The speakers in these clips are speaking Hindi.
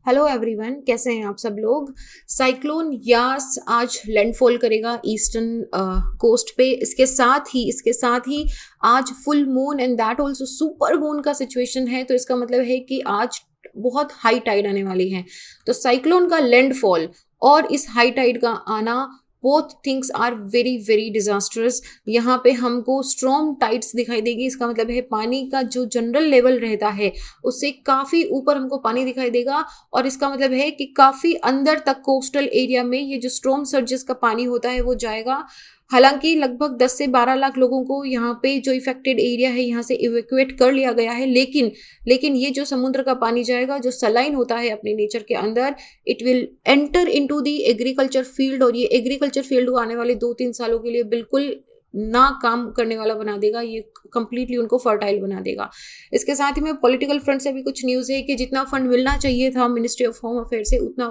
हेलो एवरीवन, कैसे हैं आप सब लोग। साइक्लोन यास आज लैंडफॉल करेगा ईस्टर्न कोस्ट पे। इसके साथ ही आज full moon and that also super moon का सिचुएशन है। तो इसका मतलब है कि आज बहुत हाई टाइड आने वाली है। तो साइक्लोन का लैंडफॉल और इस हाई टाइड का आना, both things are very very disasters. यहाँ पे हमको स्ट्रॉन्ग टाइड्स दिखाई देगी। इसका मतलब है पानी का जो जनरल लेवल रहता है उससे काफी ऊपर हमको पानी दिखाई देगा। और इसका मतलब है कि काफी अंदर तक कोस्टल एरिया में ये जो स्ट्रॉम सर्जेस का पानी होता है वो जाएगा। हालांकि लगभग 10 से 12 लाख लोगों को यहाँ पे जो इफेक्टेड एरिया है यहाँ से इवैक्यूएट कर लिया गया है। लेकिन ये जो समुद्र का पानी जाएगा, जो सलाइन होता है अपने नेचर के अंदर, it will enter into the agriculture field. और ये एग्रीकल्चर फील्ड को आने वाले 2-3 सालों के लिए बिल्कुल ना काम करने वाला बना देगा। ये कंप्लीटली उनको फर्टाइल बना देगा। इसके साथ ही में पॉलिटिकल फ्रंट से भी कुछ न्यूज़ है कि जितना फंड मिलना चाहिए था मिनिस्ट्री ऑफ होम अफेयर से, उतना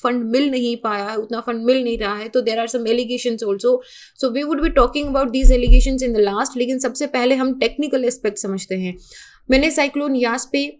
फंड मिल नहीं पाया है, उतना फंड मिल नहीं रहा है। तो there are some allegations also. So we would be talking about these allegations in the last. लेकिन सबसे पहले हम टेक्निकल एस्पेक्ट समझते हैं। मैंने साइक्लोन यास पे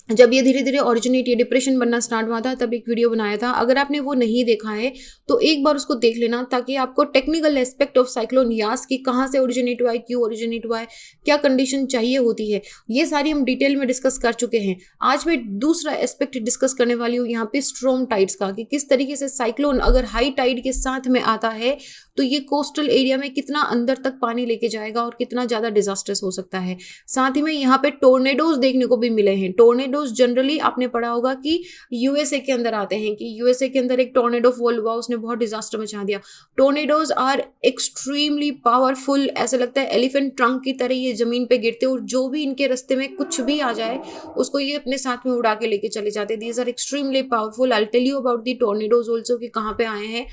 जब ये धीरे धीरे ओरिजिनेट, ये डिप्रेशन बनना स्टार्ट हुआ था, तब एक वीडियो बनाया था। अगर आपने वो नहीं देखा है तो एक बार उसको देख लेना, ताकि आपको technical aspect of cyclone Yaas की कहाँ से ओरिजिनेट हुआ है, क्यों ओरिजिनेट हुआ है, क्या कंडीशन चाहिए होती है, ये सारी हम डिटेल में डिस्कस कर चुके हैं। आज मैं दूसरा एस्पेक्ट डिस्कस करने वाली हूँ यहाँ पे स्ट्रॉम टाइड्स का, कि किस तरीके से साइक्लोन अगर हाई टाइड के साथ में आता है तो ये कोस्टल एरिया में कितना अंदर तक पानी लेके जाएगा और कितना ज़्यादा डिजास्टर्स हो सकता है। साथ ही में यहाँ पे टोर्नेडोज देखने को भी मिले हैं। टोर्नेडोज जनरली आपने पढ़ा होगा कि यूएसए के अंदर आते हैं, कि यूएसए के अंदर एक टोर्नेडो फॉल हुआ, उसने बहुत डिजास्टर मचा दिया। Tornadoes are extremely powerful. ऐसा लगता है एलिफेंट ट्रंक की तरह ये जमीन पे गिरते, और जो भी इनके रास्ते में कुछ भी आ जाए उसको ये अपने साथ में उड़ा के लेके चले जाते। These are extremely powerful. I tell you about the tornadoes also, कि कहाँ पे आए हैं।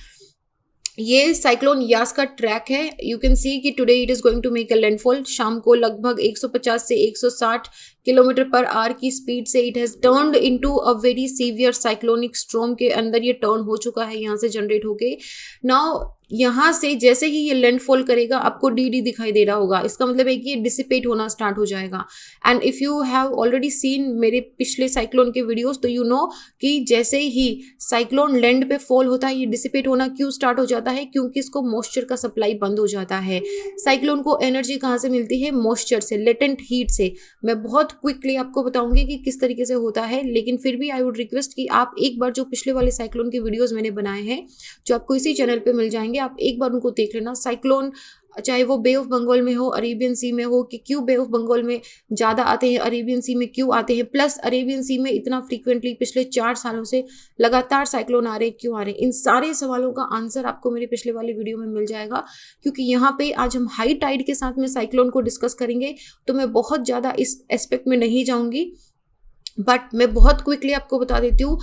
ये साइक्लोन यास का ट्रैक है। यू कैन सी कि today it is going to make a landfall. शाम को लगभग 150 से 160 किलोमीटर पर आवर की स्पीड से it has turned into a very severe cyclonic storm के अंदर ये टर्न हो चुका है, यहाँ से जनरेट होके। नाउ यहाँ से जैसे ही ये लैंडफॉल करेगा आपको डी दिखाई दे रहा होगा। इसका मतलब है कि ये डिसिपेट होना स्टार्ट हो जाएगा। And if you have already seen मेरे पिछले साइक्लोन के वीडियोस, तो यू नो कि जैसे ही साइक्लोन लैंड पे फॉल होता है ये डिसिपेट होना क्यों स्टार्ट हो जाता है, क्योंकि इसको मॉइस्चर का सप्लाई बंद हो जाता है। साइक्लोन को एनर्जी कहाँ से मिलती है? मॉइस्चर से, लेटेंट हीट से। मैं बहुत क्विकली आपको बताऊंगी कि किस तरीके से होता है, लेकिन फिर भी आई वुड रिक्वेस्ट कि आप एक बार जो पिछले वाले साइक्लोन के वीडियोस मैंने बनाए हैं, जो आपको इसी चैनल पे मिल जाएंगे, आप एक बार उनको देख लेना। साइक्लोन चाहे वो बे ऑफ बंगाल में हो, अरेबियन सी में हो, कि क्यों बे ऑफ बंगाल में ज़्यादा आते हैं, अरेबियन सी में क्यों आते हैं, प्लस अरेबियन सी में इतना फ्रीक्वेंटली पिछले 4 सालों से लगातार साइक्लोन आ रहे हैं, क्यों आ रहे हैं। इन सारे सवालों का आंसर आपको मेरे पिछले वाली वीडियो में मिल जाएगा। क्योंकि यहाँ पे आज हम हाई टाइड के साथ में साइक्लोन को डिस्कस करेंगे, तो मैं बहुत ज़्यादा इस एस्पेक्ट में नहीं जाऊँगी, बट मैं बहुत क्विकली आपको बता देती हूँ।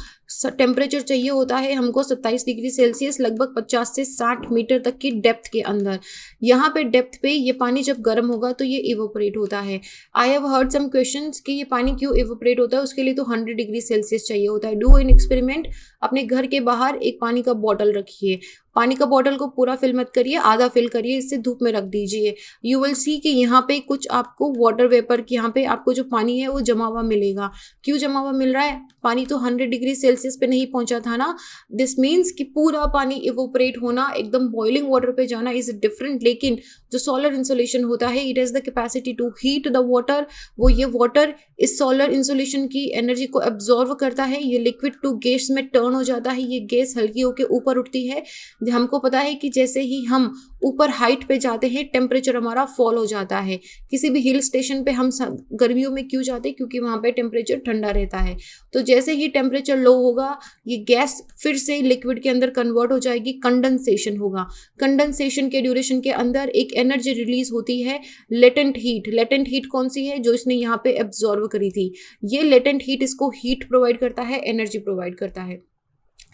टेम्परेचर चाहिए होता है हमको 27 डिग्री सेल्सियस, लगभग 50 से 60 मीटर तक की डेप्थ के अंदर। यहाँ पे डेप्थ पे ये पानी जब गर्म होगा तो ये इवोपरेट होता है। I have heard some questions कि ये पानी क्यों इवोपरेट होता है। उसके लिए तो 100 डिग्री सेल्सियस चाहिए होता है। डू एन एक्सपेरिमेंट, अपने घर के बाहर एक पानी का बॉटल रखिए। पानी का बॉटल को पूरा फिल मत करिए, आधा फिल करिए, इससे धूप में रख दीजिए। यू विल सी कि यहाँ पे कुछ आपको वाटर वेपर की, यहाँ पे आपको जो पानी है वो जमा हुआ मिलेगा। क्यों जमा हुआ मिल रहा है? पानी तो 100 डिग्री सेल्सियस पे नहीं पहुंचा था ना। दिस मीन्स कि पूरा पानी इवोपरेट होना, एकदम बॉइलिंग वाटर पे जाना इज डिफरेंट। लेकिन जो सोलर इंसुलेशन होता है, it has the capacity to heat the water. वो ये वाटर इस सोलर इंसुलेशन की एनर्जी को एब्जॉर्व करता है, ये लिक्विड टू गैस में टर्न हो जाता है। ये गैस हल्की होकर ऊपर उठती है। हमको पता है कि जैसे ही हम ऊपर हाइट पे जाते हैं टेम्परेचर हमारा फॉल हो जाता है। किसी भी हिल स्टेशन पे हम गर्मियों में क्यों जाते हैं? क्योंकि वहां पे टेम्परेचर ठंडा रहता है। तो जैसे ही टेम्परेचर लो होगा, ये गैस फिर से लिक्विड के अंदर कन्वर्ट हो जाएगी, कंडेंसेशन होगा। कंडेंसेशन के ड्यूरेशन के अंदर एक एनर्जी रिलीज होती है, लेटेंट हीट। लेटेंट हीट कौन सी है? जो इसने यहाँ पे एब्जॉर्व करी थी। ये लेटेंट हीट इसको हीट प्रोवाइड करता है, एनर्जी प्रोवाइड करता है।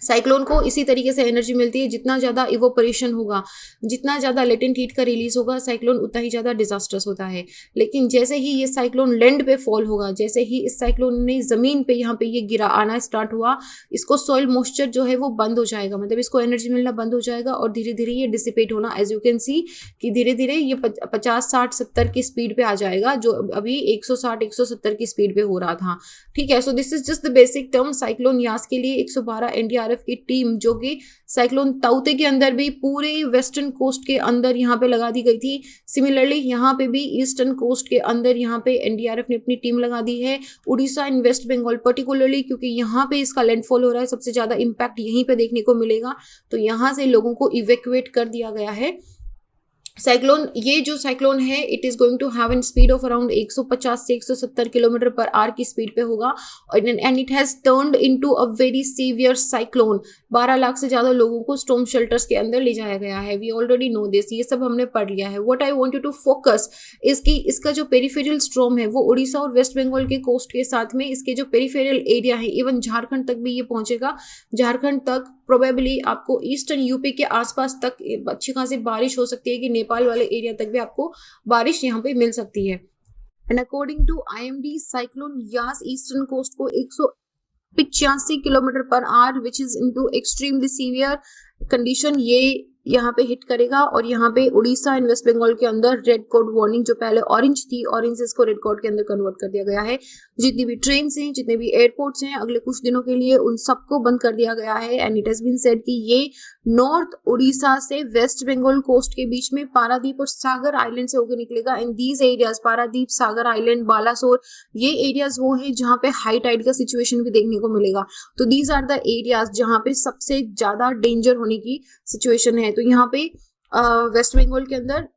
साइक्लोन को इसी तरीके से एनर्जी मिलती है, जितना ज़्यादा इवोपरेशन होगा, जितना ज़्यादा लेटेंट हीट का रिलीज होगा, साइक्लोन उतना ही ज़्यादा डिजास्टर्स होता है। लेकिन जैसे ही ये साइक्लोन लैंड पे फॉल होगा, जैसे ही इस साइक्लोन ने ज़मीन पे यहाँ पे ये गिरा आना स्टार्ट हुआ, इसको सॉइल मॉइस्चर जो है वो बंद हो जाएगा, मतलब इसको एनर्जी मिलना बंद हो जाएगा और धीरे धीरे ये डिसिपेट होना, एज यू कैन सी कि धीरे धीरे ये 50, 60, 70 की स्पीड पे आ जाएगा, जो अभी 160, 170 की स्पीड पे हो रहा था। ठीक है, सो this is just the basic term. Cyclone Yaas के लिए 112 एनडीआरएफ की टीम, जो कि साइक्लोन ताउते के अंदर भी पूरे वेस्टर्न कोस्ट के अंदर यहाँ पे लगा दी गई थी। सिमिलरली यहाँ पे भी ईस्टर्न कोस्ट के अंदर यहाँ पे एनडीआरएफ ने अपनी टीम लगा दी है। Orissa and West Bengal particularly, क्योंकि यहाँ पे इसका लैंडफॉल हो रहा है, सबसे ज्यादा इम्पैक्ट यहीं पे देखने को मिलेगा, तो यहाँ से लोगों को इवैक्यूएट कर दिया गया है। साइक्लोन, ये जो साइक्लोन है it is going to have an speed of around 150 से 170 किलोमीटर पर आवर की स्पीड पे होगा, and it has turned into a very severe cyclone. 12 lakh से ज्यादा लोगों को स्टॉर्म शेल्टर्स के अंदर ले जाया गया है। वी ऑलरेडी नो दिस, ये सब हमने पढ़ लिया है। What I want you to focus इसकी, इसका जो पेरिफेरल स्टॉर्म है वो उड़ीसा और वेस्ट बंगाल के कोस्ट के साथ में इसके जो पेरिफेरल एरिया है, इवन झारखंड तक भी ये पहुंचेगा। झारखंड तक प्रोबेबली आपको ईस्टर्न यूपी के आसपास तक अच्छी खासी बारिश हो सकती है, कि नेपाल वाले एरिया तक भी आपको बारिश यहाँ पे मिल सकती है। And according to IMD, cyclone Yaas eastern coast को 185 kilometre per hour which is into extremely severe condition, ये यहाँ पे हिट करेगा। और यहाँ पे उड़ीसा एंड वेस्ट बंगाल के अंदर रेड कोड वार्निंग, जो पहले ऑरेंज थी, ऑरेंज से इसको रेड कोड के अंदर कन्वर्ट कर दिया गया है। जितनी भी ट्रेन हैं, जितने भी एयरपोर्ट्स हैं, अगले कुछ दिनों के लिए उन सबको बंद कर दिया गया है। And it has been said कि ये नॉर्थ उड़ीसा से वेस्ट बंगाल कोस्ट के बीच में पारादीप और सागर आइलैंड से होकर निकलेगा। And these areas, Paradip, Sagar island, Balasore, ये एरियाज वो हैं जहाँ पे हाई टाइड का सिचुएशन भी देखने को मिलेगा। तो दीज आर द एरियाज जहाँ पे सबसे ज्यादा डेंजर होने की सिचुएशन है। तो यहाँ पे वेस्ट बंगाल के अंदर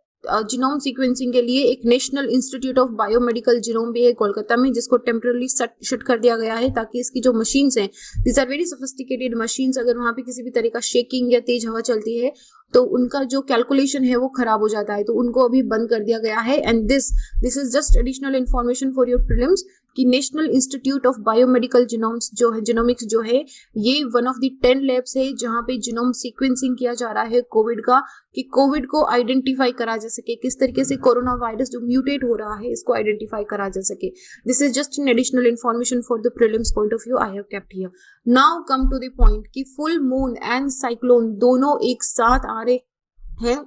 जीनोम सीक्वेंसिंग के लिए एक national institute of biomedical genome भी है कोलकाता में, जिसको टेम्पररी शट कर दिया गया है, ताकि इसकी जो मशीन्स हैं, this are very sophisticated machines, अगर वहां पे किसी भी तरह का शेकिंग या तेज हवा चलती है तो उनका जो कैलकुलेशन है वो खराब हो जाता है, तो उनको अभी बंद कर दिया गया है। And this is just additional information for your prelims कि national institute of biomedical genomes जो है, जीनोमिक्स जो है, ये वन ऑफ द 10 लैब्स है जहां पे जीनोम सीक्वेंसिंग किया जा रहा है कोविड का, कि कोविड को आइडेंटिफाई करा जा सके, किस तरीके से कोरोना वायरस जो म्यूटेट हो रहा है इसको आइडेंटिफाई करा जा सके। This is just an additional information for the prelims point of view I have kept here. Now come to the point कि फुल मून एंड साइक्लोन दोनों एक साथ आ रहे हैं।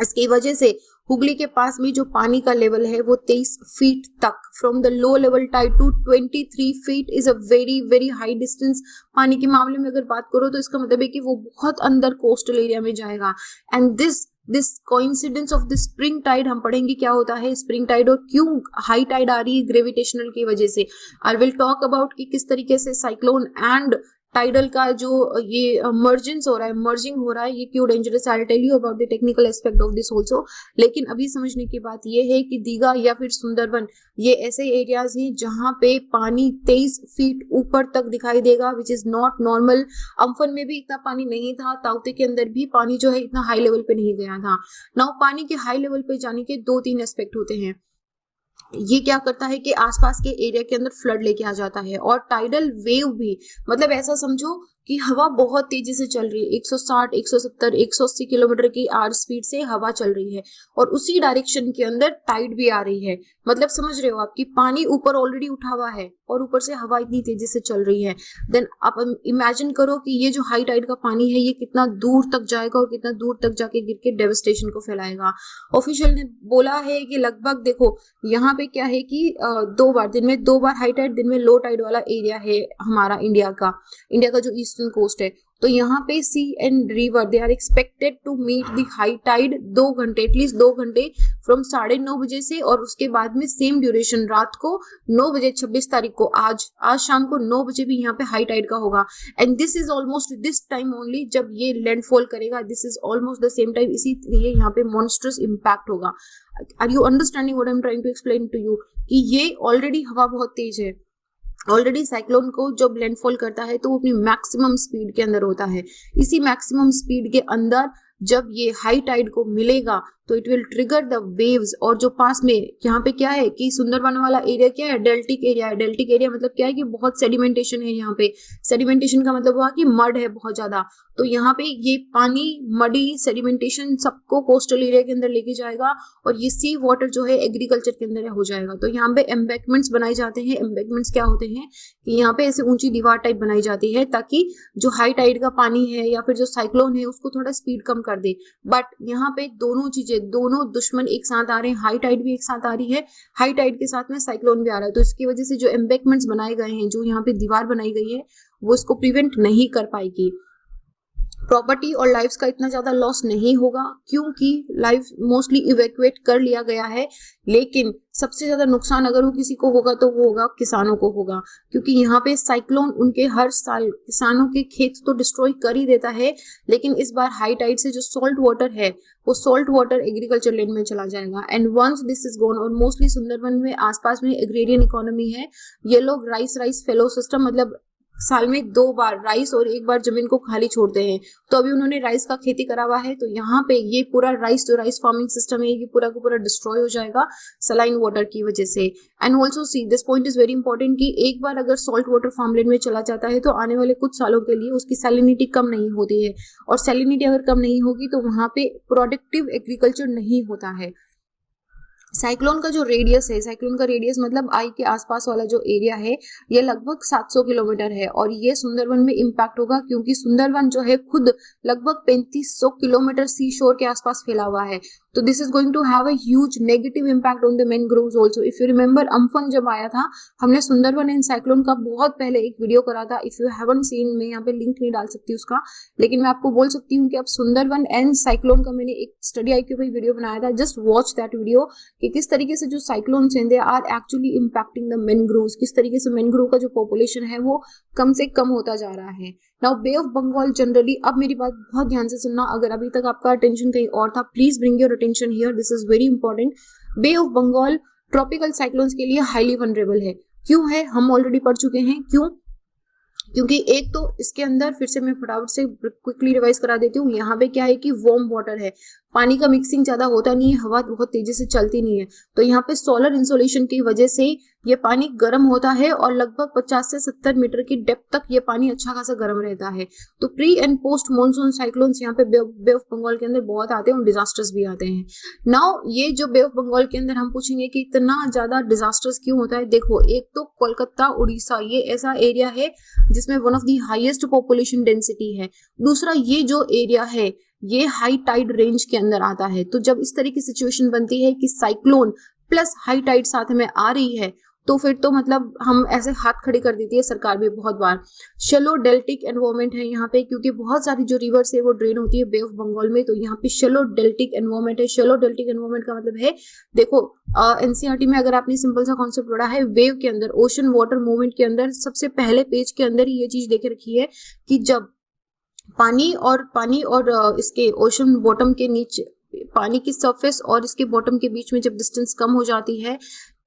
इसकी वजह से हुगली के पास में जो पानी का लेवल है वो 23 फीट तक, from the low level tide to 23 feet is a very very high distance. पानी के मामले में अगर बात करो तो इसका मतलब है कि वो बहुत अंदर कोस्टल एरिया में जाएगा। And this coincidence of the spring tide, हम पढ़ेंगे क्या होता है स्प्रिंग टाइड और क्यों हाई टाइड आ रही है ग्रेविटेशनल की वजह से। आई विल टॉक अबाउट कि किस तरीके से साइक्लोन एंड टाइडल का जो ये मर्जिंग हो रहा है, ये क्यों dangerous. I will tell you about the technical aspect of this also. लेकिन अभी समझने की बात ये है कि दीघा या फिर सुंदरवन, ये ऐसे एरियाज हैं जहां पे पानी 23 फीट ऊपर तक दिखाई देगा, which is not normal. Amphan में भी इतना पानी नहीं था, ताउते के अंदर भी पानी जो है इतना हाई लेवल पे नहीं गया था। नाउ पानी के हाई लेवल पे जाने के 2-3 एस्पेक्ट होते हैं। ये क्या करता है कि आसपास के एरिया के अंदर फ्लड लेके आ जाता है। और टाइडल वेव भी, मतलब ऐसा समझो कि हवा बहुत तेजी से चल रही है, 160, 170, 180 किलोमीटर की आवर स्पीड से हवा चल रही है, और उसी डायरेक्शन के अंदर टाइड भी आ रही है। मतलब समझ रहे हो आप कि पानी ऊपर ऑलरेडी उठा हुआ है और ऊपर से हवा इतनी तेजी से चल रही है। देन आप इमेजिन करो कि ये जो हाई टाइड का पानी है ये कितना दूर तक जाएगा और कितना दूर तक जाके गिर के डेवस्टेशन को फैलाएगा। ऑफिशियल ने बोला है कि लगभग देखो यहाँ पे क्या है कि दिन में दो बार हाई टाइड, दिन में लो टाइड वाला एरिया है हमारा इंडिया का जो ईस्टर्न कोस्ट है। तो यहाँ पे sea and river they are expected to meet the high tide 2 घंटे, एटलीस्ट 2 घंटे फ्रॉम 9:30 बजे से, और उसके बाद में सेम ड्यूरेशन रात को 9 बजे 26 तारीख को आज शाम को 9 बजे भी यहाँ पे हाई टाइड का होगा। And this is almost this time only जब ये लैंडफॉल करेगा, this is almost the same time, इसीलिए यहाँ पे मॉन्स्ट्रस इम्पैक्ट होगा। Are you understanding what I am trying to explain to you कि ये ऑलरेडी हवा बहुत तेज है। ऑलरेडी साइक्लोन को जब लैंडफॉल करता है तो वो अपनी मैक्सिमम स्पीड के अंदर होता है। इसी मैक्सिमम स्पीड के अंदर जब ये हाई टाइड को मिलेगा तो it will trigger the waves. और जो पास में यहाँ पे क्या है कि सुंदरवन वाला एरिया क्या है, डेल्टिक एरिया है। डेल्टिक एरिया मतलब क्या है कि बहुत सेडिमेंटेशन है यहाँ पे। सेडिमेंटेशन का मतलब हुआ कि मड है बहुत ज्यादा, तो यहाँ पे ये पानी मडी सेडिमेंटेशन सबको कोस्टल एरिया के अंदर लेके जाएगा और ये सी वाटर जो है एग्रीकल्चर के अंदर हो जाएगा। तो यहाँ पे एम्बैंकमेंट्स बनाए जाते हैं। एम्बैंकमेंट्स क्या होते हैं कि यहाँ पे ऐसे ऊंची दीवार टाइप बनाई जाती है ताकि जो हाई टाइड का पानी है या फिर जो साइक्लोन है उसको थोड़ा स्पीड कम कर दे। बट यहाँ पे दोनों चीजें, दोनों दुश्मन एक साथ आ रहे हैं। हाई टाइड भी एक साथ आ रही है, हाई टाइड के साथ में साइक्लोन भी आ रहा है। तो इसकी वजह से जो एम्बैंकमेंट्स बनाए गए हैं, जो यहाँ पे दीवार बनाई गई है, वो इसको प्रिवेंट नहीं कर पाएगी। प्रॉपर्टी और लाइफ्स का इतना ज्यादा लॉस नहीं होगा क्योंकि लाइफ मोस्टली इवैक्यूएट कर लिया गया है। लेकिन सबसे ज्यादा नुकसान अगर वो किसी को होगा तो वो होगा किसानों को होगा, क्योंकि यहाँ पे साइक्लोन उनके हर साल किसानों के खेत तो डिस्ट्रॉय कर ही देता है, लेकिन इस बार हाई टाइड से जो सॉल्ट वाटर है वो सॉल्ट वाटर एग्रीकल्चर लैंड में चला जाएगा। And once this is gone, और मोस्टली सुंदरवन में आसपास में एग्रेरियन इकोनॉमी है। ये लोग राइस फेलो सिस्टम, मतलब साल में 2 बार राइस और 1 बार जमीन को खाली छोड़ते हैं। तो अभी उन्होंने राइस का खेती करा हुआ है, तो यहाँ पे ये पूरा राइस फार्मिंग सिस्टम है, ये पूरा का पूरा डिस्ट्रॉय हो जाएगा सलाइन वाटर की वजह से। And also see this point is very important कि एक बार अगर सॉल्ट वाटर फार्मलैंड में चला जाता है तो आने वाले कुछ सालों के लिए उसकी सैलिनिटी कम नहीं होती है, और सैलिनिटी अगर कम नहीं होगी तो वहां पे प्रोडक्टिव एग्रीकल्चर नहीं होता है। साइक्लोन का जो रेडियस है, साइक्लोन का रेडियस मतलब आई के आसपास वाला जो एरिया है, ये लगभग 700 किलोमीटर है, और ये सुंदरवन में इम्पैक्ट होगा क्योंकि सुंदरवन जो है खुद लगभग 3500 किलोमीटर सी शोर के आसपास फैला हुआ है। तो this is going to have a huge negative impact on the mangroves also. If you remember, Amphan जब आया था, हमने सुंदरवन एंड साइक्लोन का बहुत पहले एक वीडियो करा था। इफ यू हैवंट सीन, मैं यहाँ पे लिंक नहीं डाल सकती उसका, लेकिन मैं आपको बोल सकती हूँ कि अब सुंदरवन एंड साइक्लोन का मैंने एक स्टडी आई के ऊपर वीडियो बनाया था। जस्ट वॉच दैट वीडियो कि किस तरीके से जो साइक्लोन्स हैं they are actually impacting the mangroves, किस तरीके से मैनग्रोव का जो पॉपुलेशन है वो कम से कम होता जा रहा है। Now Bay of Bengal generally, अब मेरी बात बहुत ध्यान से सुनना, अगर अभी तक आपका अटेंशन कहीं और था, please bring your attention here, this is very important. Bay of Bengal tropical cyclones के लिए हाईली वनरेबल है। क्यों है, हम ऑलरेडी पढ़ चुके हैं क्यों। क्योंकि एक तो इसके अंदर, फिर से मैं फटाफट से क्विकली रिवाइज करा देती हूँ, यहाँ पे क्या है कि वार्म वाटर है, पानी का मिक्सिंग ज्यादा होता नहीं है, हवा बहुत तेजी से चलती नहीं है, तो यहाँ पे सोलर इंसोलेशन की वजह से ये पानी गर्म होता है और लगभग 50 से 70 मीटर की डेप्थ तक ये पानी अच्छा खासा गर्म रहता है। तो pre and post monsoon cyclones यहाँ पे बे ऑफ बंगाल के अंदर बहुत आते हैं और डिजास्टर्स भी आते हैं। नाउ ये जो बे ऑफ बंगाल के अंदर हम पूछेंगे कि इतना ज्यादा डिजास्टर्स क्यों होता है। देखो, एक तो कोलकाता उड़ीसा ये ऐसा एरिया है जिसमें one of the highest population density है। दूसरा, ये जो एरिया है ये हाई टाइड रेंज के अंदर आता है। तो जब इस तरह की सिचुएशन बनती है कि साइक्लोन प्लस हाई टाइड साथ में आ रही है, तो फिर तो मतलब हम ऐसे हाथ खड़े कर देती है सरकार भी बहुत बार। शेलो डेल्टिक एनवायरमेंट है यहाँ पे, क्योंकि बहुत सारी जो रिवर्स है वो ड्रेन होती है बे ऑफ बंगाल में, तो यहाँ पे शेलो डेल्टिक एनवायरमेंट है। शेलो डेल्टिक एनवायरमेंट का मतलब है, देखो एनसीईआरटी में अगर आपने सिंपल सा कॉन्सेप्ट पढ़ा है, वेव के अंदर, ओशन वाटर मूवमेंट के अंदर सबसे पहले पेज के अंदर ही ये चीज देखे रखी है कि जब पानी और इसके ओशन बॉटम के नीचे, पानी की सरफेस और इसके बॉटम के बीच में जब डिस्टेंस कम हो जाती है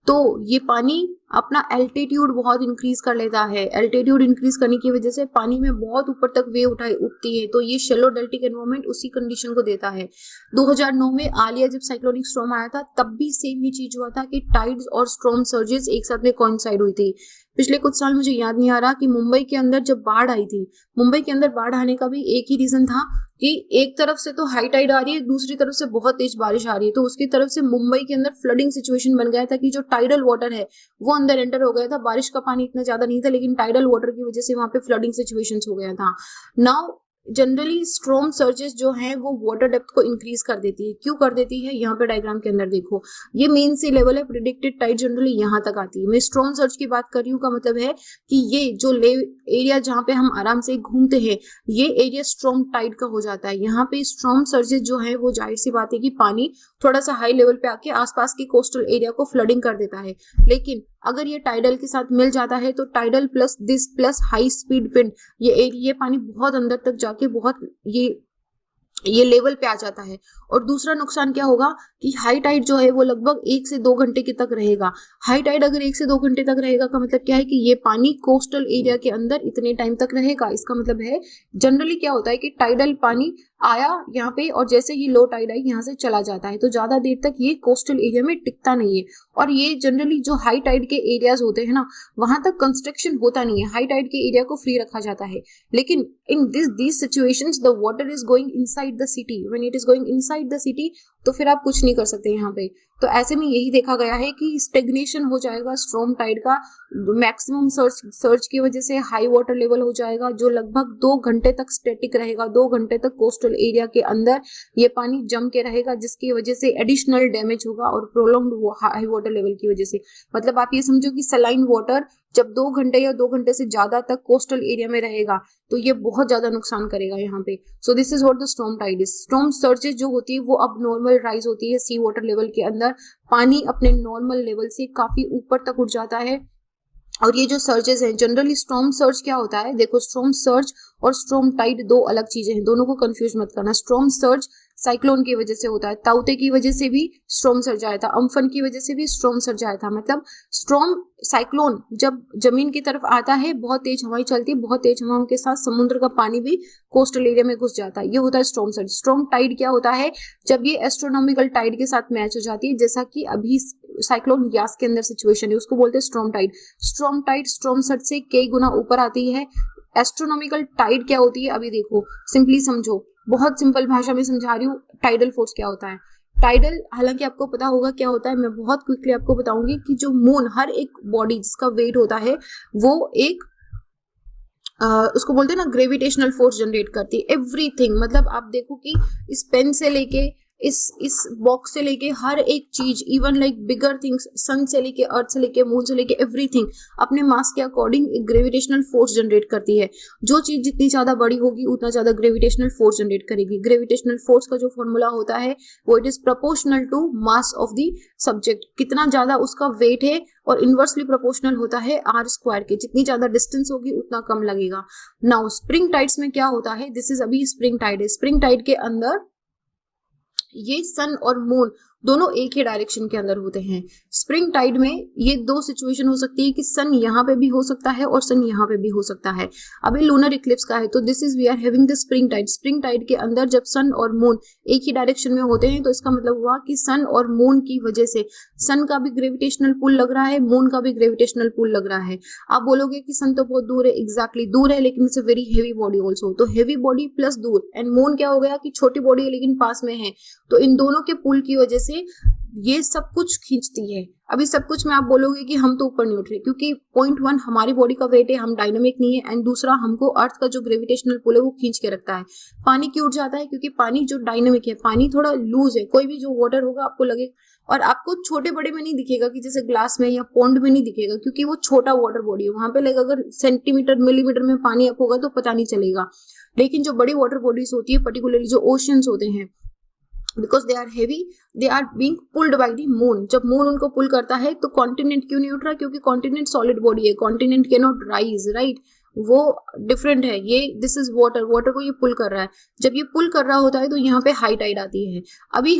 तो ये पानी अपना एल्टीट्यूड बहुत इंक्रीज कर लेता है। एल्टीट्यूड इंक्रीज करने की वजह से पानी में बहुत ऊपर तक वेव उठती है, तो ये शेलो डेल्टिक एनवायरमेंट उसी कंडीशन को देता है। 2009 में आलिया जब साइक्लोनिक स्टॉर्म आया था तब भी सेम ही चीज हुआ था कि टाइड्स और स्टॉर्म सर्जेस एक साथ में कोइंसाइड हुई थी। पिछले कुछ साल मुझे याद नहीं आ रहा कि मुंबई के अंदर जब बाढ़ आई थी, मुंबई के अंदर बाढ़ आने का भी एक ही रीजन था कि एक तरफ से तो हाई टाइड आ रही है, दूसरी तरफ से बहुत तेज बारिश आ रही है, तो उसकी तरफ से मुंबई के अंदर फ्लडिंग सिचुएशन बन गया था कि जो टाइडल वाटर है वो अंदर एंटर हो गया था। बारिश का पानी इतना ज्यादा नहीं था, लेकिन टाइडल वाटर की वजह से वहां पे फ्लडिंग सिचुएशंस हो गया था। नाउ जनरली स्ट्रॉम सर्जेस जो हैं वो वाटर डेप्थ को इंक्रीज कर देती है। क्यों कर देती है, यहाँ पे डायग्राम के अंदर देखो, ये मेन सी लेवल है, प्रिडिक्टेड टाइड जनरली यहाँ तक आती है। मैं स्ट्रॉम सर्ज की बात कर रही हूँ, का मतलब है कि ये जो एरिया जहाँ पे हम आराम से घूमते हैं, ये एरिया स्ट्रॉम टाइड का हो जाता है। यहाँ पे स्ट्रॉम सर्जेस जो है वो जाहिर सी बात है कि पानी थोड़ा सा हाई लेवल पे आके आसपास के कोस्टल एरिया को फ्लडिंग कर देता है। लेकिन अगर ये टाइडल के साथ मिल जाता है तो tidal plus this plus high speed wind, ये पानी बहुत अंदर तक जाके बहुत ये लेवल पे आ जाता है। और दूसरा नुकसान क्या होगा कि हाई टाइड जो है वो लगभग 1 से 2 घंटे के तक रहेगा। हाई टाइड अगर 1 से 2 घंटे तक रहेगा का मतलब क्या है कि ये पानी कोस्टल एरिया के अंदर इतने टाइम तक रहेगा। इसका मतलब है जनरली क्या होता है कि टाइडल पानी आया यहाँ पे और जैसे ही लो टाइड आई यहाँ से चला जाता है, तो ज्यादा देर तक ये कोस्टल एरिया में टिकता नहीं है। और ये जनरली जो हाई टाइड के एरियाज होते हैं ना, वहां तक कंस्ट्रक्शन होता नहीं है, हाई टाइड के एरिया को फ्री रखा जाता है। लेकिन in this situations the water is going inside the city, when it is going inside the city तो फिर आप कुछ नहीं कर सकते यहाँ पे। तो ऐसे में यही देखा गया है कि स्टेग्नेशन हो जाएगा स्ट्रॉम टाइड का, मैक्सिमम सर्च की वजह से हाई वाटर लेवल हो जाएगा जो लगभग 2 घंटे तक स्टैटिक रहेगा, 2 घंटे तक कोस्टल एरिया के अंदर ये पानी जम के रहेगा, जिसकी वजह से एडिशनल डैमेज होगा और प्रोलॉन्ग्ड हाई वाटर लेवल की वजह से। मतलब आप ये समझो कि सलाइन वाटर जब 2 घंटे या 2 घंटे से ज्यादा तक कोस्टल एरिया में रहेगा तो ये बहुत ज्यादा नुकसान करेगा यहाँ पे। So this is what the storm tide is. Storm surges जो होती है वो अब नॉर्मल राइज होती है सी वाटर लेवल के अंदर, पानी अपने नॉर्मल लेवल से काफी ऊपर तक उठ जाता है। और ये जो सर्जेस हैं, जनरली स्टॉर्म सर्ज क्या होता है, देखो स्टॉर्म सर्ज और स्टॉर्म टाइड 2 अलग चीजें हैं, दोनों को कंफ्यूज मत करना। स्टॉर्म सर्ज साइक्लोन की वजह से होता है, ताउते की वजह से भी स्टॉर्म सर्ज आया था, अम्फन की वजह से भी स्टॉर्म सर्ज आया था। मतलब स्टॉर्म साइक्लोन जब जमीन की तरफ आता है, बहुत तेज हवाएं चलती है, बहुत तेज हवाओं के साथ समुद्र का पानी भी कोस्टल एरिया में घुस जाता है, ये होता है स्टॉर्म सर्ज। स्टॉर्म टाइड क्या होता है, जब ये एस्ट्रोनॉमिकल टाइड के साथ मैच हो जाती है, जैसा कि अभी साइक्लोन यास के अंदर सिचुएशन है, उसको बोलते हैं storm tide. Storm tide storm surge से कई गुना ऊपर आती है। एस्ट्रोनॉमिकल टाइड क्या होती है, अभी देखो सिंपली समझो, बहुत सिंपल भाषा में समझा रही हूँ। टाइडल फोर्स क्या होता है, टाइडल हालांकि आपको पता होगा क्या होता है, मैं बहुत क्विकली आपको बताऊंगी कि जो मून, हर एक बॉडी जिसका वेट होता है वो एक उसको बोलते हैं ना ग्रेविटेशनल फोर्स जनरेट करती है। एवरीथिंग, मतलब आप देखो कि इस पेन से लेके इस बॉक्स से लेके हर एक चीज, इवन लाइक बिगर थिंग्स, सन से लेके अर्थ से लेके मून से लेके एवरीथिंग अपने मास के अकॉर्डिंग एक ग्रेविटेशनल फोर्स जनरेट करती है। जो चीज जितनी ज्यादा बड़ी होगी उतना ज्यादा ग्रेविटेशनल फोर्स जनरेट करेगी। ग्रेविटेशनल फोर्स का जो फॉर्मूला होता है वो it is proportional to mass of the subject, कितना ज्यादा उसका वेट है, और इनवर्सली प्रोपोर्शनल होता है आर स्क्वायर के, जितनी ज्यादा डिस्टेंस होगी उतना कम लगेगा। नाउ स्प्रिंग टाइड्स में क्या होता है, दिस इज अभी स्प्रिंग टाइड है। स्प्रिंग टाइड के अंदर ये सन और मून दोनों एक ही डायरेक्शन के अंदर होते हैं। स्प्रिंग टाइड में ये 2 सिचुएशन हो सकती है कि सन यहाँ पे भी हो सकता है और सन यहाँ पे भी हो सकता है। अभी लूनर इक्लिप्स का है, तो this is we are having the spring tide. Spring tide के अंदर जब सन और मून एक ही डायरेक्शन में होते हैं तो इसका मतलब हुआ कि सन और मून की वजह से सन का भी ग्रेविटेशनल पुल लग रहा है, मून का भी ग्रेविटेशनल पुल लग रहा है। आप बोलोगे कि सन तो बहुत दूर है, एग्जैक्टली दूर है, लेकिन it's a very heavy body also. तो हेवी बॉडी प्लस दूर, एंड मून क्या हो गया कि छोटी बॉडी है लेकिन पास में है, तो इन दोनों के पुल की वजह से ये सब कुछ खींचती है। अभी सब कुछ में आप बोलोगे कि हम तो ऊपर नहीं उठ रहे, क्योंकि पॉइंट 1 हमारी बॉडी का वेट है, हम डायनामिक नहीं है, एंड दूसरा हमको अर्थ का जो ग्रेविटेशनल पुल है वो खींच के रखता है। पानी क्यों उठ जाता है, क्योंकि पानी जो डायनामिक है, पानी थोड़ा लूज है। कोई भी जो वाटर होगा आपको लगे, और आपको छोटे बड़े में नहीं दिखेगा कि जैसे ग्लास में या पॉन्ड में नहीं दिखेगा, क्योंकि वो छोटा वाटर बॉडी है, वहां पे लाइक अगर सेंटीमीटर मिलीमीटर में पानी अप होगा तो पता नहीं चलेगा। लेकिन जो बड़ी वाटर बॉडीज होती है, पर्टिकुलरली जो ओशियंस होते हैं, because they are heavy, they are being pulled by the moon. जब मून उनको पुल करता है तो कॉन्टिनेंट क्यों नहीं उठ रहा, क्योंकि कॉन्टिनेंट सॉलिड बॉडी है, continent can not rise, right, वो डिफरेंट है। ये दिस इज वाटर, वाटर को ये पुल कर रहा है। जब ये पुल कर रहा होता है तो यहाँ पे हाई टाइड आती है। अभी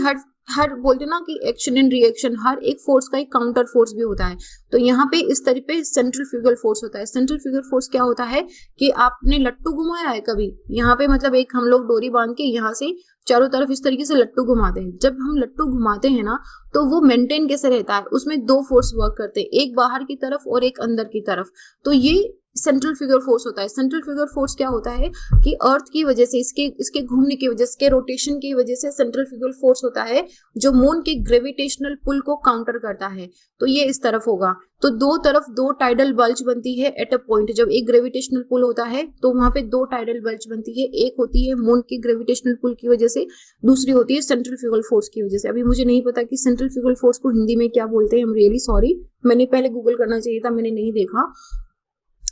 हर बोलते ना कि एक्शन एंड रिएक्शन, हर एक फोर्स का एक काउंटर फोर्स भी होता है। तो यहाँ पे इस तरह पे सेंट्रीफ्यूगल फोर्स होता है। सेंट्रीफ्यूगल फोर्स क्या होता है कि आपने लट्टू घुमाया है कभी, यहाँ पे मतलब एक हम लोग डोरी बांध के यहाँ से चारों तरफ इस तरीके से लट्टू घुमाते हैं। जब हम लट्टू घुमाते हैं ना तो वो मेंटेन कैसे रहता है, उसमें 2 फोर्स वर्क करते हैं, एक बाहर की तरफ और एक अंदर की तरफ। तो ये सेंट्रल फिगर फोर्स होता है। सेंट्रल फिगर फोर्स क्या होता है कि अर्थ की वजह से, इसके घूमने की वजह से, इसके रोटेशन की वजह से सेंट्रल फिगर फोर्स होता है जो मून के ग्रेविटेशनल पुल को काउंटर करता है। तो ये इस तरफ होगा, तो 2 तरफ 2 टाइडल बल्ज बनती है एट अ पॉइंट। जब एक ग्रेविटेशनल पुल होता है तो वहां पे 2 टाइडल बल्ज बनती है, एक होती है मून के ग्रेविटेशनल पुल की वजह से, दूसरी होती है सेंट्रल फिगर फोर्स की वजह से। अभी मुझे नहीं पता कि सेंट्रल फिगर फोर्स को हिंदी में क्या बोलते हैं, आई एम रियली सॉरी, मैंने पहले गूगल करना चाहिए था, मैंने नहीं देखा,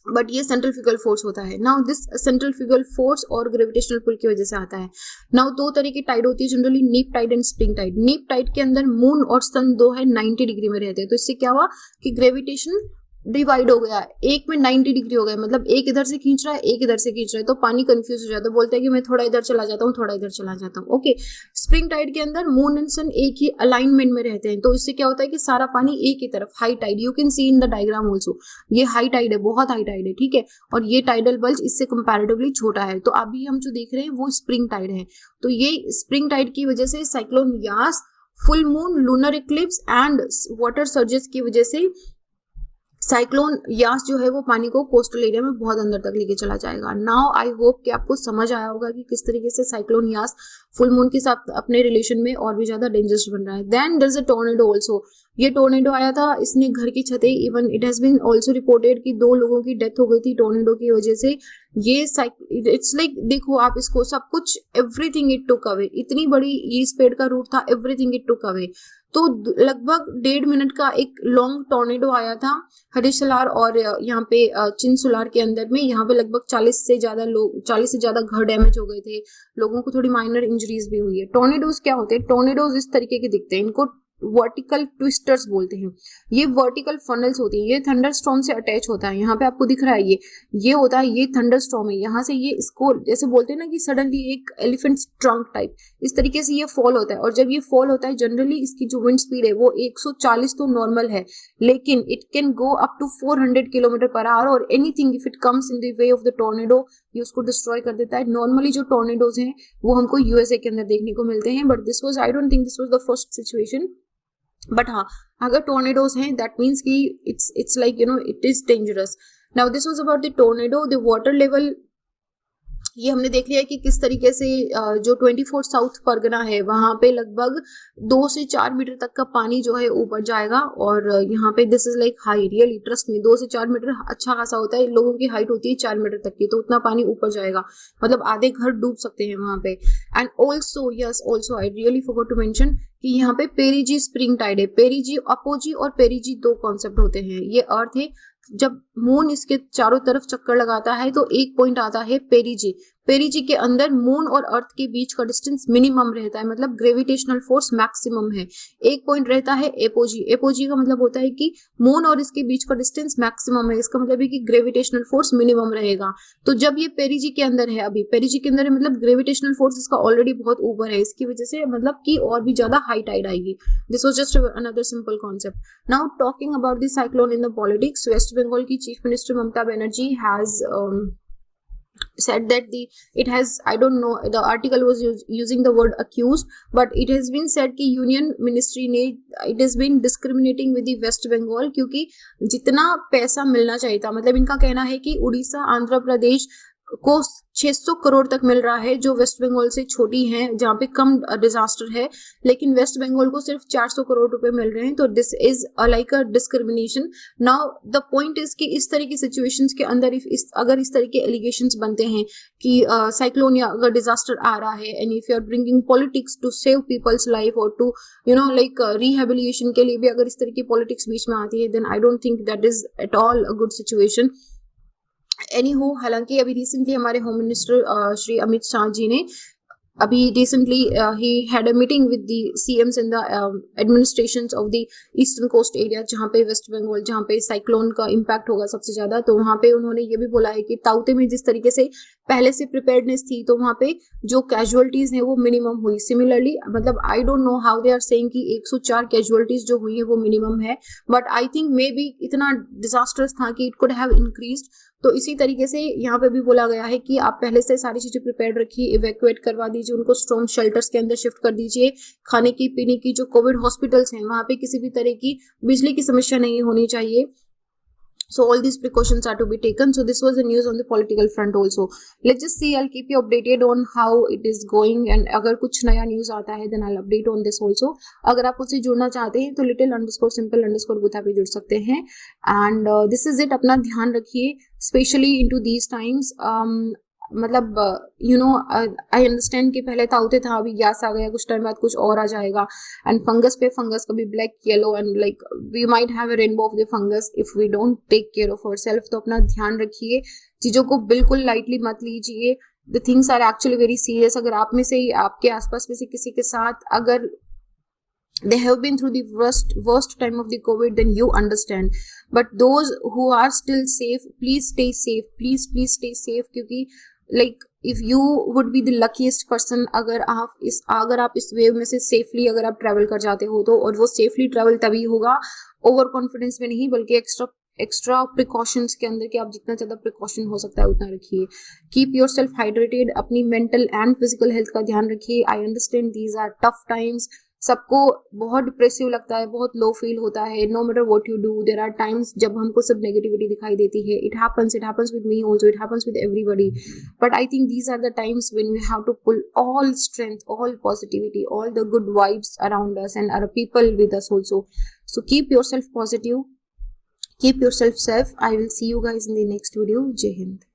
बट ये सेंट्रल फिगल फोर्स होता है। नाउ दिस सेंट्रल फिगल फोर्स और ग्रेविटेशनल पुल की वजह से आता है। नाउ 2 तरह की टाइड होती है जनरली, नीप टाइड एंड स्प्रिंग टाइड। नीप टाइड के अंदर मून और सन 2 है 90 डिग्री में रहते हैं, तो इससे क्या हुआ कि ग्रेविटेशन डिवाइड हो गया, एक में 90 डिग्री हो गया, मतलब एक इधर से खींच रहा है, एक इधर से खींच रहा है, तो पानी कंफ्यूज हो जाता है, बोलता है कि मैं थोड़ा इधर चला जाता हूँ, थोड़ा इधर चला जाता हूँ। ओके, स्प्रिंग टाइड के अंदर मून एंड सन एक ही अलाइनमेंट में रहते हैं, तो इससे क्या होता है कि सारा पानी एक ही तरफ, high tide, you can see in the diagram also, ये हाई टाइड है, बहुत हाई टाइड है, ठीक है, और ये टाइडल बल्ज इससे कंपैरेटिवली छोटा है। तो अभी हम जो देख रहे हैं वो स्प्रिंग टाइड है। तो ये स्प्रिंग टाइड की वजह से cyclone Yaas, full moon, lunar Eclipse and water surges की वजह से साइक्लोन यास जो है वो पानी को कोस्टल एरिया में बहुत अंदर तक लेके चला जाएगा। नाउ आई होप कि आपको समझ आया होगा कि किस तरीके से साइक्लोन यास फुल मून के साथ अपने रिलेशन में और भी ज्यादा डेंजरस बन रहा है। Then there is a tornado also, ये टोर्नेडो आया था, इसने घर की छतें, even it has been also reported कि 2 लोगों की डेथ हो गई थी टोर्नेडो की वजह से। ये इट्स लाइक देखो आप इसको, सब कुछ, एवरीथिंग इट टुक अवे, इतनी बड़ी ईस्ट पेड़ का रूट था, एवरीथिंग इट टुक अवे। तो लगभग 1.5 मिनट का एक लॉन्ग टोर्नेडो आया था हरिशलार और यहाँ पे चिनसुलार के अंदर में। यहाँ पे लगभग 40 से ज्यादा घर डैमेज हो गए थे, लोगों को थोड़ी माइनर इंजरीज भी हुई है। टोर्नेडोज क्या होते हैं? टोर्नेडोज इस तरीके के दिखते हैं, इनको वर्टिकल ट्विस्टर्स बोलते हैं। ये वर्टिकल फनल्स होती है, ये थंडर स्टॉर्म से अटैच होता है, यहाँ पे आपको दिख रहा है ये होता है, ये थंडर स्टॉर्म है। यहाँ से ये इसको जैसे बोलते हैं ना कि सडनली एक एलिफेंट ट्रंक टाइप, इस तरीके से ये फॉल होता है। और जब ये फॉल होता है जनरली इसकी जो विंड स्पीड है वो 140 तो नॉर्मल है, लेकिन it can go up to 400 kilometre per hour, और anything if it comes in the way of the tornado ये उसको डिस्ट्रॉय कर देता है। नॉर्मली जो टोर्नेडोज हैं वो हमको यूएसए के अंदर देखने को मिलते हैं, but this was, I don't think this was the first situation. But हाँ, अगर टोर्नेडोज हैं दैट मीन्स कि it's like it is dangerous. Now this was about the tornado. The water level, ये हमने देख लिया कि किस तरीके से जो 24 साउथ परगना है वहां पे लगभग 2 से 4 मीटर तक का पानी जो है ऊपर जाएगा। और यहाँ पे this is like high, really trust में 2 से 4 मीटर अच्छा खासा होता है, लोगों की हाइट होती है 4 मीटर तक की, तो उतना पानी ऊपर जाएगा, मतलब आधे घर डूब सकते हैं वहां पे। And also yes, also I really forgot to mention कि यहाँ पे पेरीजी स्प्रिंग टाइड है। पेरीजी, अपोजी और पेरीजी 2 कॉन्सेप्ट होते हैं। ये अर्थ है, जब मून इसके चारों तरफ चक्कर लगाता है तो एक पॉइंट आता है पेरीजी। पेरीजी के अंदर मून और अर्थ के बीच का डिस्टेंस मिनिमम रहता है, मतलब ग्रेविटेशनल फोर्स मैक्सिमम है। एक पॉइंट रहता है एपोजी। एपोजी का मतलब होता है कि मून और इसके बीच का डिस्टेंस मैक्सिमम है, इसका मतलब है कि ग्रेविटेशनल फोर्स मिनिमम रहेगा। तो जब ये पेरीजी के अंदर है, अभी पेरीजी के अंदर है, मतलब ग्रेविटेशनल फोर्स इसका ऑलरेडी बहुत ऊपर है, इसकी वजह से मतलब कि और भी ज्यादा हाई टाइड आएगी। This was just another simple concept. Now talking about the cyclone in the politics, West Bengal की chief minister Mamata Banerjee has said that it has, I don't know, the article was using the word accused, but it has been said कि यूनियन मिनिस्ट्री ने it has been discriminating with the West Bengal, क्योंकि जितना पैसा मिलना चाहिए था, मतलब इनका कहना है कि उड़ीसा, आंध्र प्रदेश को 600 करोड़ तक मिल रहा है जो वेस्ट बंगाल से छोटी हैं, जहाँ पे कम डिजास्टर है, लेकिन वेस्ट बंगाल को सिर्फ 400 करोड़ रुपए मिल रहे हैं। तो this is like a discrimination. Now the point is कि इस तरह की सिचुएशंस के अंदर अगर इस तरह के एलिगेशंस बनते हैं कि साइक्लोन या अगर डिजास्टर आ रहा है, and if you are bringing politics to save people's life और टू लाइक रिहेबिलिटेशन के लिए भी अगर इस तरह की पॉलिटिक्स बीच में आती है, then I don't think that is at all a good situation. Anyhow, हालांकि अभी रिसेंटली हमारे होम मिनिस्टर श्री अमित शाह जी ने अभी रिसेंटली ही had a meeting with the CMs in the administrations of the eastern coast area, जहाँ पे वेस्ट बंगाल, जहाँ पे साइक्लोन का इम्पैक्ट होगा सबसे ज्यादा। तो वहाँ पे उन्होंने ये भी बोला है कि ताउते में जिस तरीके से पहले से प्रिपेयर्डनेस थी, तो वहाँ पे जो कैजुअलिटीज हैं वो मिनिमम हुई। सिमिलरली, मतलब I don't know how they are saying कि 104 कैजुअलिटीज जो हुई है वो मिनिमम है, but I think maybe इतना डिजास्टर्स था कि इट कुड हैव इंक्रीज्ड। तो इसी तरीके से यहाँ पे भी बोला गया है कि आप पहले से सारी चीजें प्रिपेयर रखिए, इवैक्यूएट करवा दीजिए, उनको स्ट्रॉन्ग शेल्टर्स के अंदर शिफ्ट कर दीजिए। खाने की, पीने की, जो कोविड हॉस्पिटल्स हैं वहां पे किसी भी तरह की बिजली की समस्या नहीं होनी चाहिए। So all these precautions are to be taken. So this was the news on the political front also. Let's just see, I'll keep you updated on how it is going, and अगर कुछ नया न्यूज आता है then I'll update on this also. अगर आप मुझसे जुड़ना चाहते हैं तो little_simple_ गुथा पे जुड़ सकते हैं। And this is it, अपना ध्यान रखिए, स्पेशली into these times. मतलब आई अंडरस्टैंड कि पहले ताउते था, अभी गैस आ गया, कुछ टाइम बाद कुछ और आ जाएगा। एंड फंगस पे फंगस, कभी black, yellow, and like we might have a rainbow of the fungus if we don't take care of ourself. तो अपना ध्यान रखिए, चीजों को बिल्कुल लाइटली मत लीजिए। The things are actually very serious. अगर आप में से, आपके आसपास में से किसी के साथ अगर they have been through the worst time of the COVID, then you understand. But those who are still safe, please stay safe, please stay safe, क्योंकि like if you would be the luckiest person अगर आप इस वेव में से सेफली अगर आप ट्रैवल कर जाते हो तो, और वो सेफली ट्रैवल तभी होगा ओवर कॉन्फिडेंस में नहीं, बल्कि एक्स्ट्रा प्रिकॉशंस के अंदर, कि आप जितना ज़्यादा प्रिकॉशन हो सकता है उतना रखिए. कीप योर सेल्फ हाइड्रेटेड, अपनी मेंटल एंड फिजिकल हेल्थ का ध्यान रखिए. I understand these are tough times, सबको बहुत डिप्रेसिव लगता है, बहुत लो फील होता है. No matter what you do, there are times जब हमको सब नेगेटिविटी दिखाई देती है. It happens with me also, it happens with everybody. But I think these are the times when we have to pull all strength, all positivity, all the good vibes around us and our people with us also. So keep yourself positive, keep yourself safe. I will see you guys in the next video. Jai Hind.